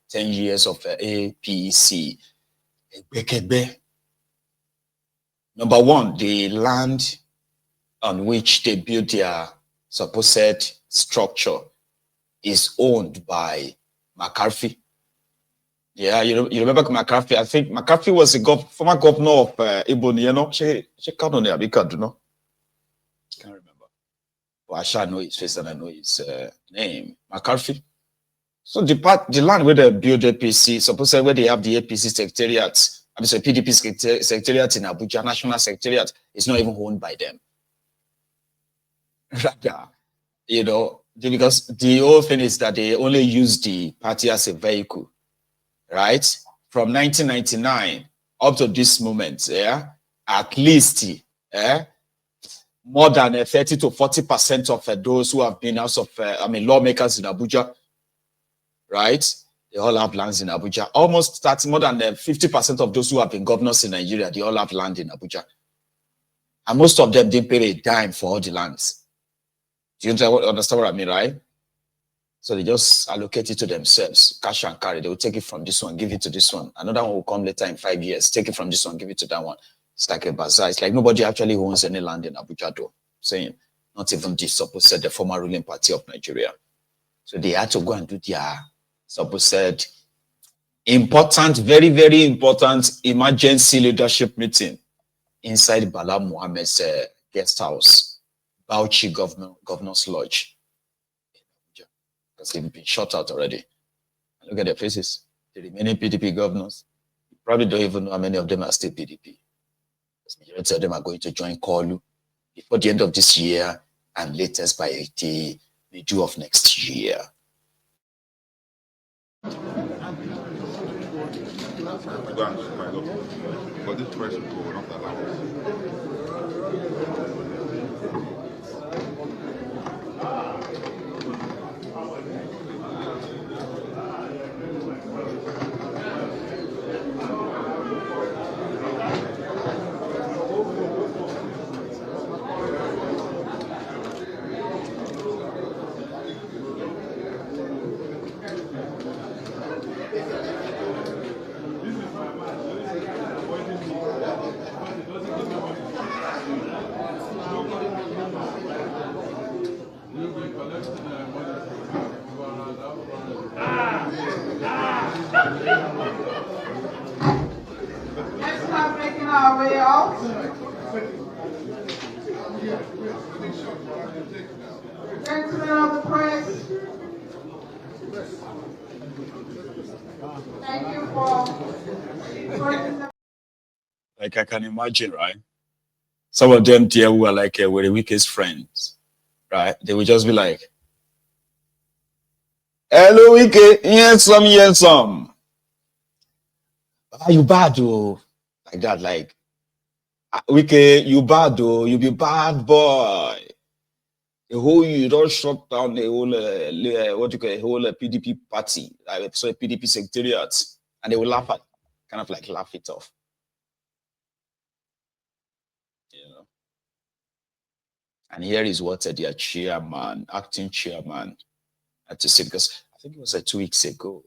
10 years of APC. Number one, the land on which they built their supposed structure is owned by McCarthy. Yeah, you remember McCarthy? I think McCarthy was the former governor of Ebony, you know. She can't know, can't remember. Well, I shall know his face and I know his name. McCarthy. So the land where they build APC, supposedly where they have the APC secretariat, I mean, so PDP secretariat in Abuja, national secretariat, is not even owned by them. You know, because the whole thing is that they only use the party as a vehicle, right? From 1999 up to this moment, yeah, at least, more than 30 to 40% of those who have been lawmakers in Abuja, right? They all have lands in Abuja. Almost that's more than 50% of those who have been governors in Nigeria, they all have land in Abuja. And most of them didn't pay a dime for all the lands. Do you understand what I mean, right? So they just allocate it to themselves, cash and carry. They will take it from this one, give it to this one. Another one will come later in 5 years, take it from this one, give it to that one. It's like a bazaar. It's like nobody actually owns any land in Abuja, though. Saying, not even the supposed the former ruling party of Nigeria. So they had to go and do their supposed important, very, very important emergency leadership meeting inside Bala Muhammad's guest house, Bauchi Governor's Lodge. Because they've been shut out already. And look at their faces. The remaining PDP governors, you probably don't even know how many of them are still PDP. Because majority of them are going to join Kolu before the end of this year and latest by the middle of next year. But this person will not allow Let's start making our way out. Gentlemen of the press, thank you for like I can imagine, right? Some of them there who are like were the weakest friends, right? They would just be like, "Hello, Wike, yes, some. Are you bad, though?" Like that, like, "Wike, you bad, though? You be bad boy. The whole you don't shut down the whole PDP party, like so PDP secretariat," and they will laugh at, kind of like laugh it off. You know. And here is what their chairman, acting chairman, had to say, because I think it was 2 weeks ago,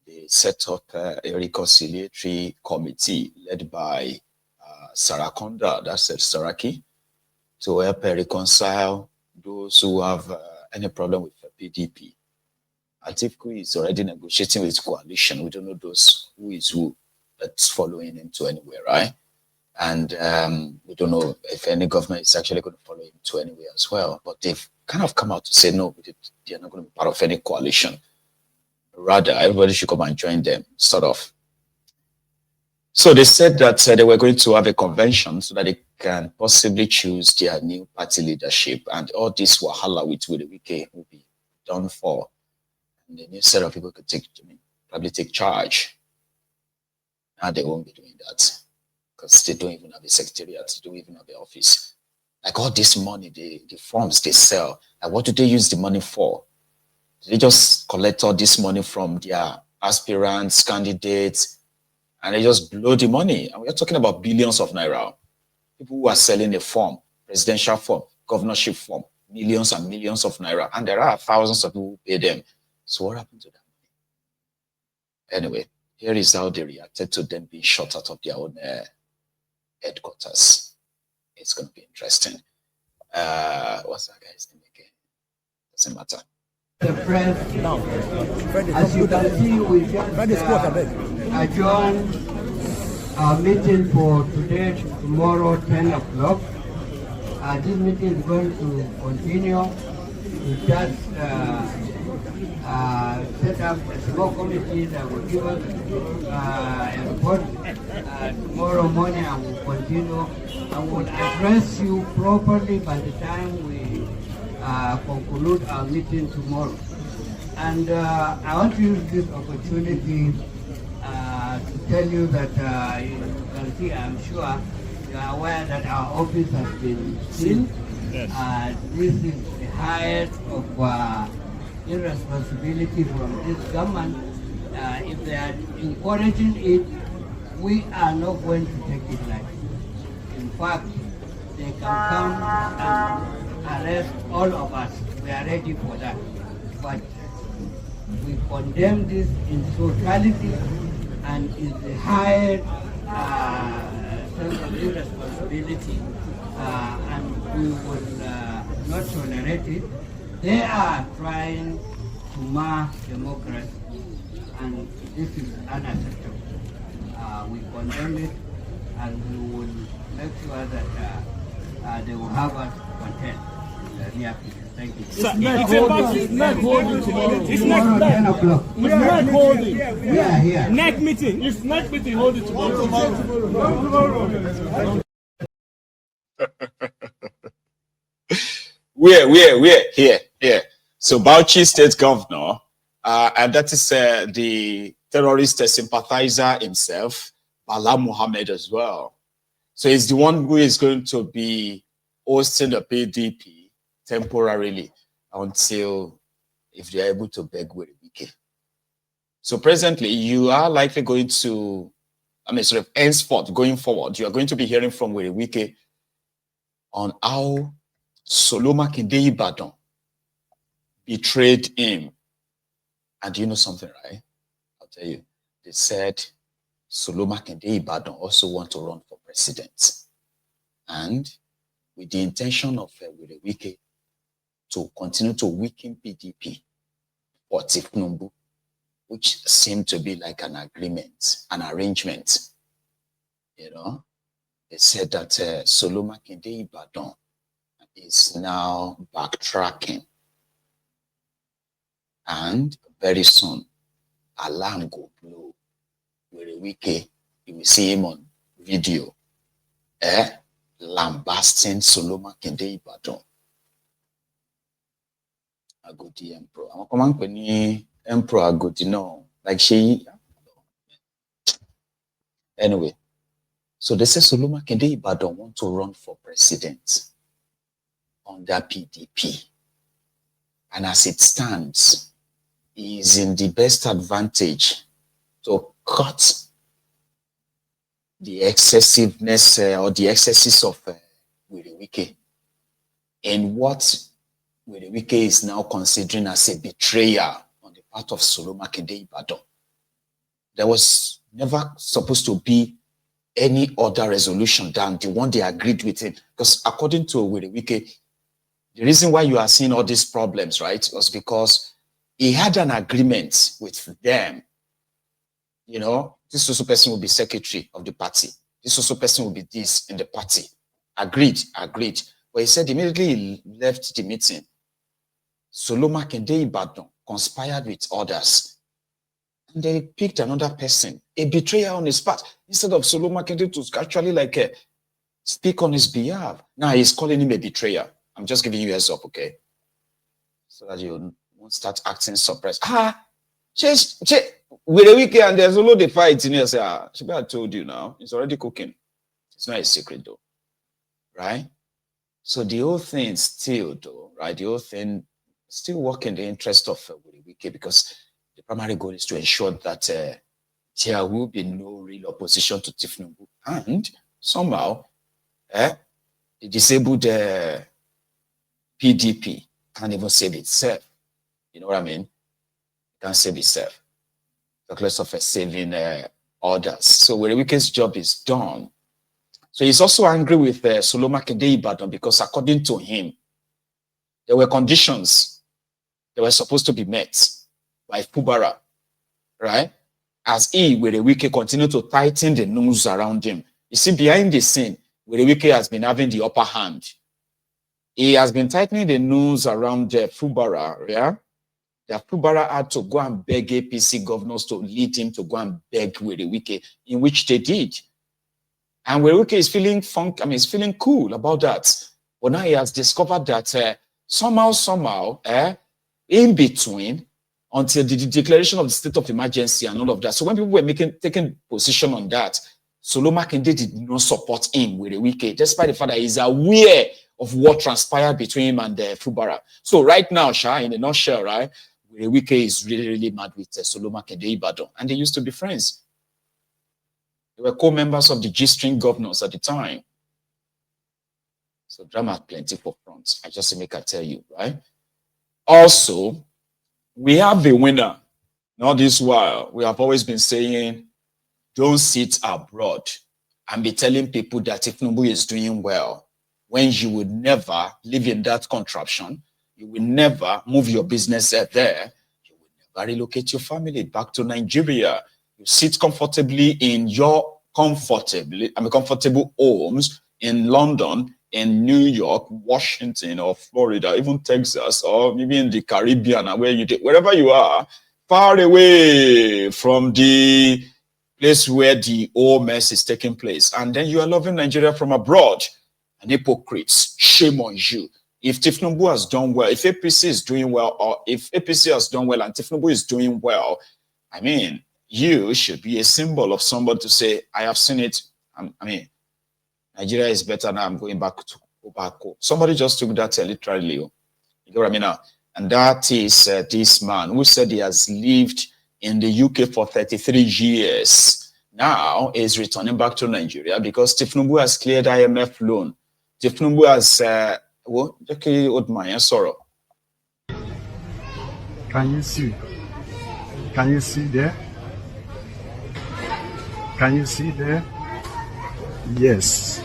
they set up a reconciliatory committee led by Sarakonda, that's Saraki, to help reconcile those who have any problem with the PDP. Atiku is already negotiating with coalition. We don't know those who is who that's following him to anywhere, right? And we don't know if any government is actually going to follow him to anywhere as well. But they've kind of come out to say, no, they're not going to be part of any coalition. Rather, everybody should come and join them, sort of. So they said that they were going to have a convention so that they can possibly choose their new party leadership. And all this wahala with the Wike will be done for. And the new set of people could probably take charge. Now they won't be doing that, because they don't even have a secretariat, they don't even have an office. Like all this money, the forms they sell, like what do they use the money for? Do they just collect all this money from their aspirants, candidates, and they just blow the money? And we're talking about billions of naira. People who are selling a form, presidential form, governorship form, millions and millions of naira, and there are thousands of people who pay them. So what happened to that money? Anyway, here is how they reacted to them being shot out of their own headquarters. It's going to be interesting. What's that guy's name again? Doesn't matter. The press, as you can see, we just adjourned our meeting for today, tomorrow, 10 o'clock. This meeting is going to continue. We just set up a small committee that will give us a report tomorrow morning, and we'll continue. I will address you properly by the time we conclude our meeting tomorrow. And I want to use this opportunity to tell you that you can see, I'm sure you are aware that our office has been sealed. Yes. This is the height of irresponsibility from this government. If they are encouraging it, we are not going to take it lightly. In fact, they can come and arrest all of us. We are ready for that. But we condemn this in totality, and is the higher sense of irresponsibility, and we will not tolerate it. They are trying to mar democracy, and this is unacceptable. We condemn it, and we will make sure that they will have us content. Thank you. It's not holding tomorrow. It's Tomorrow, 10 o'clock. It's not holding. We are here. Next meeting. It's next meeting holding tomorrow. We're here. So Bauchi State Governor, and that is the terrorist sympathizer himself, Bala Muhammad as well. So he's the one who is going to be hosting the PDP temporarily until if they are able to beg Wike. So presently, you are likely going to, sort of henceforth, going forward, you are going to be hearing from Wike on how Soloma Kinde Ibadan betrayed him. And you know something, right? I'll tell you. They said Soloma Kinde Ibadan also want to run for president. And with the intention of Wike to continue to weaken PDP or Tifnumbu, which seemed to be like an agreement, an arrangement. You know, they said that Soloma Kinde Ibadan is now backtracking. And very soon, alarm go blow. Wike, you will see him on video, lambasting Soloma Kinde Ibadan. Agodi Emperor. I'm coming when Emperor Agodi no, like she. Anyway, so they say Soloma Kinde Ibadan want to run for president under PDP, and as it stands, he is in the best advantage to cut the excessiveness or the excesses of Wike in what Wike is now considering as a betrayal on the part of Soloma Kinde Ibadan. There was never supposed to be any other resolution than the one they agreed with it. Because according to Wike, the reason why you are seeing all these problems, right, was because he had an agreement with them. You know, this also person will be secretary of the party. This also person will be this in the party. Agreed. But he said immediately he left the meeting, Soloma Kinde Ibadan conspired with others. And they picked another person, a betrayer on his part. Instead of Soloma Kinde to actually speak on his behalf. Now he's calling him a betrayer. I'm just giving you a heads up, okay? So that you won't start acting suppressed. With a weekend, and there's a lot of fights in here. I told you now. It's already cooking. It's not a secret though. Right? So the whole thing still though, right? The whole thing still work in the interest of Wike, because the primary goal is to ensure that there will be no real opposition to Tifnumbu, and somehow the disabled PDP can't even save itself. You know what I mean? It can't save itself. regardless of saving orders. So Wike's job is done. So he's also angry with Solomon Makinde Ibadan because according to him, there were conditions that were supposed to be met by Fubara, right? As Wike continued to tighten the noose around him. You see, behind the scene, Wike has been having the upper hand. He has been tightening the noose around Fubara, yeah? That Fubara had to go and beg APC governors to lead him to go and beg Wike, in which they did. And Wike is feeling he's feeling cool about that. But now he has discovered that somehow, in between, until the declaration of the state of emergency and all of that. So when people were taking position on that, Solomon Makinde did not support him with Wike, despite the fact that he's aware of what transpired between him and Fubara. So right now, in a nutshell, right, Wike is really, really mad with Solomon Makinde Ibadan, and they used to be friends. They were co-members of the G-string governors at the time. So drama had plenty for front. I just make I tell you, right? Also, we have a winner. Not this while. We have always been saying, don't sit abroad and be telling people that Tinubu is doing well, when you would never live in that contraption. You will never move your business there. You will never relocate your family back to Nigeria. You sit comfortably in your comfortable homes in London, in New York, Washington, or Florida, even Texas, or maybe in the Caribbean, or wherever you are, far away from the place where the whole mess is taking place. And then you are loving Nigeria from abroad. And hypocrites, shame on you. If Tinubu has done well, if APC is doing well, or if APC has done well and Tinubu is doing well, I mean, you should be a symbol of somebody to say, I have seen it. Nigeria is better now. I'm going back to Obako. Somebody just took that literally. You know what I mean now? And that is this man who said he has lived in the UK for 33 years. Now is returning back to Nigeria because Tinubu has cleared IMF loan. Tinubu has Can you see? Can you see there? Can you see there? Yes.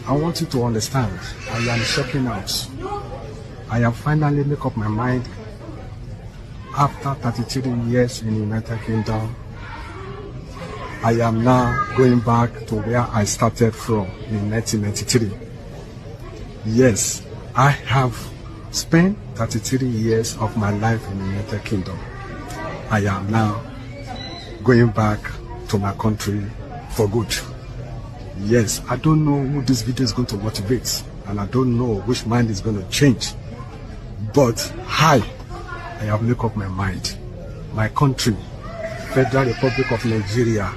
I want you to understand. I am checking out. I have finally made up my mind after 33 years in the United Kingdom. I am now going back to where I started from in 1993. Yes, I have spent 33 years of my life in the United Kingdom. I am now going back to my country for good. Yes, I don't know who this video is going to motivate, and I don't know which mind is going to change. But I have made up my mind. My country, Federal Republic of Nigeria,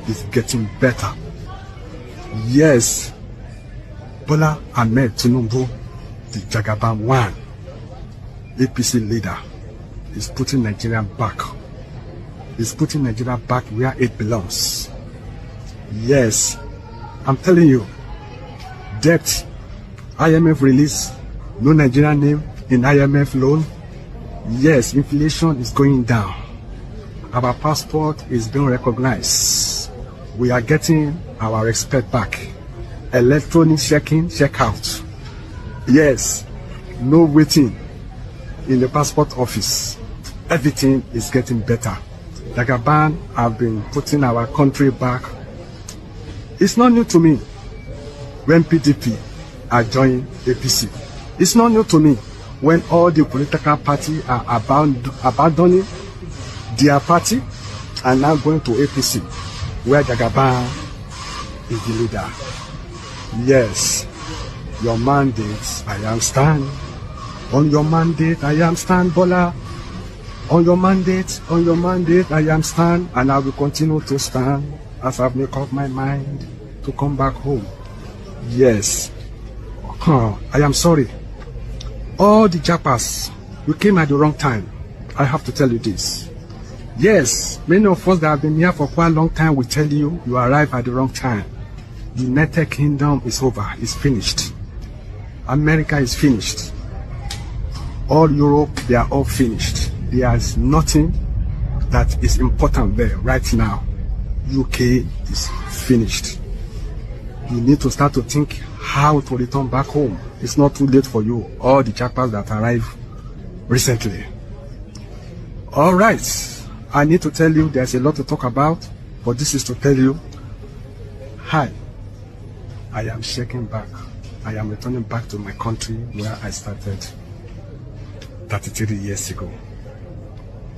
is getting better. Yes, Bola Ahmed Tinubu, the Jagaban one, APC leader, is putting Nigeria back. Is putting Nigeria back where it belongs. Yes, I'm telling you, debt, IMF release, no Nigerian name in IMF loan. Yes, inflation is going down. Our passport is being recognized. We are getting our respect back. Electronic check-in, check-out. Yes, no waiting in the passport office. Everything is getting better. Jagaban have been putting our country back. It's not new to me when PDP are joining APC. It's not new to me when all the political parties are abandoning their party and now going to APC, where Jagaban is the leader. Yes, your mandate, I am stand. On your mandate, I am stand, Bola. On your mandate, I am stand, and I will continue to stand as I make up my mind to come back home. Yes. I am sorry. All the jappers, you came at the wrong time. I have to tell you this. Yes, many of us that have been here for quite a long time will tell you, you arrived at the wrong time. The United Kingdom is over, it's finished. America is finished. All Europe, they are all finished. There is nothing that is important there right now. UK is finished. You need to start to think how to return back home. It's not too late for you, all the jackpots that arrived recently. All right, I need to tell you there's a lot to talk about, but this is to tell you, hi, I am shaking back. I am returning back to my country where I started 33 years ago.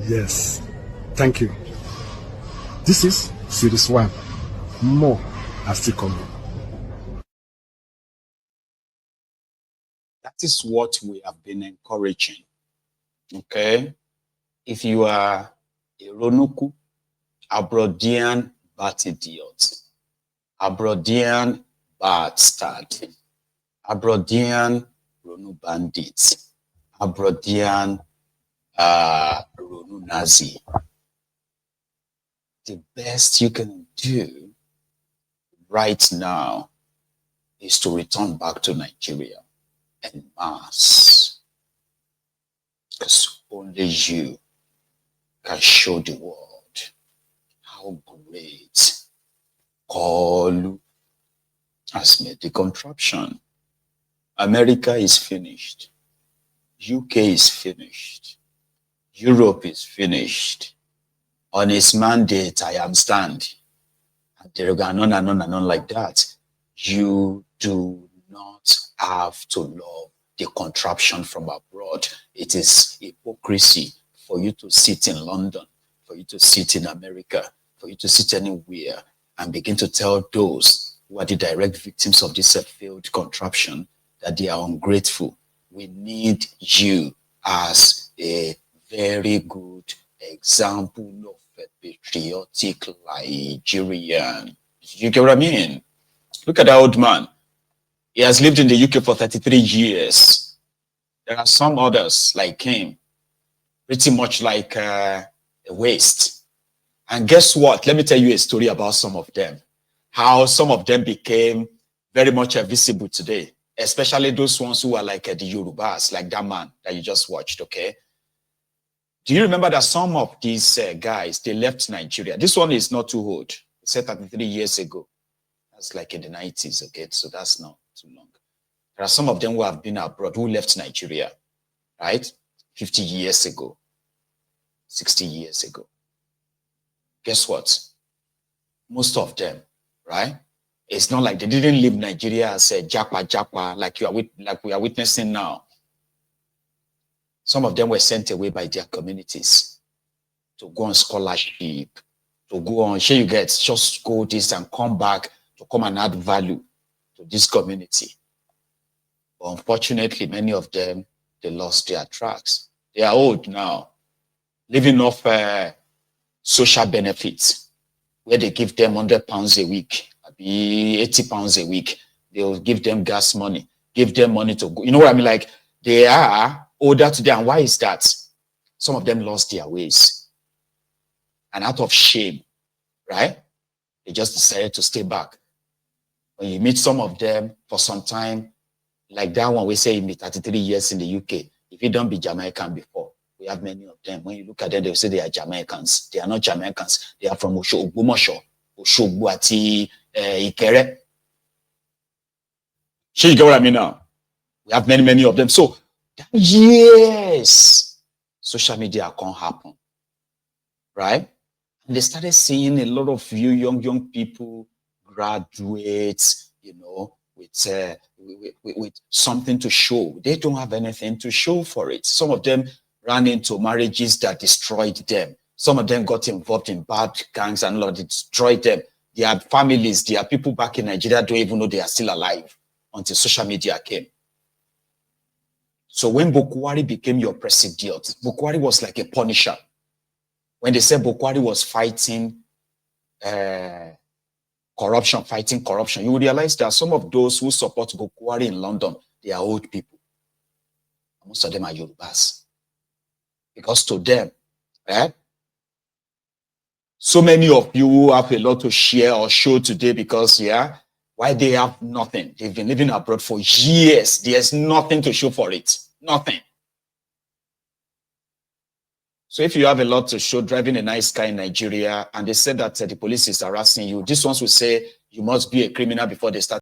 Yes, thank you. This is Series 1. More are still coming. That is what we have been encouraging. Okay? If you are a Ronuku, Abroadian bat idiot, Abroadian bastard, Abroadian Ronu bandit, Abroadian Ronu Nazi, the best you can do right now is to return back to Nigeria en masse. Because only you can show the world how great Kolu has made the contraption. America is finished. UK is finished. Europe is finished. On his mandate, I am stand. And there are none like that. You do not have to love the contraption from abroad. It is hypocrisy for you to sit in London, for you to sit in America, for you to sit anywhere and begin to tell those who are the direct victims of this failed contraption that they are ungrateful. We need you as a very good example of a patriotic Nigerian. You get what I mean? Look at that old man. He has lived in the UK for 33 years. There are some others like him, pretty much like a waste. And guess what? Let me tell you a story about some of them. How some of them became very much visible today, especially those ones who are like the Yorubas, like that man that you just watched, okay? Do you remember that some of these guys, they left Nigeria? This one is not too old. He said 33 years ago. That's like in the 90s, okay? So that's not too long. There are some of them who have been abroad, who left Nigeria, right? 50 years ago, 60 years ago. Guess what? Most of them, right? It's not like they didn't leave Nigeria as a japa like we are witnessing now. Some of them were sent away by their communities to go on scholarship, to go on, sure you get, just go this and come back to come and add value to this community. But unfortunately, many of them, they lost their tracks. They are old now, living off social benefits, where they give them £100 a week, maybe £80 a week. They'll give them gas money, give them money to go. You know what I mean? Like, they are older today. And why is that? Some of them lost their ways. And out of shame, right? They just decided to stay back. When you meet some of them for some time, like that one, we say he meet 33 years in the UK. If you don't be Jamaican before, we have many of them. When you look at them, they say they are Jamaicans. They are not Jamaicans. They are from Oshogbo, Ati, Ikere. Sure, you get what I mean now? We have many of them. So, yes, social media can't happen, right? And they started seeing a lot of you young people graduate, you know, with something to show. They don't have anything to show for it. Some of them ran into marriages that destroyed them. Some of them got involved in bad gangs and Lord, it destroyed them. Their families, their people back in Nigeria don't even know they are still alive until social media came. So when Bokwari became your president, Bokwari was like a punisher. When they said Bokwari was fighting corruption, you will realize that some of those who support Bokwari in London, they are old people. Most of them are Yorubas. Because to them, so many of you have a lot to share or show today because, why they have nothing? They've been living abroad for years. There's nothing to show for it. Nothing. So if you have a lot to show driving a nice car in Nigeria, and they said that the police is harassing you, these ones will say you must be a criminal before they start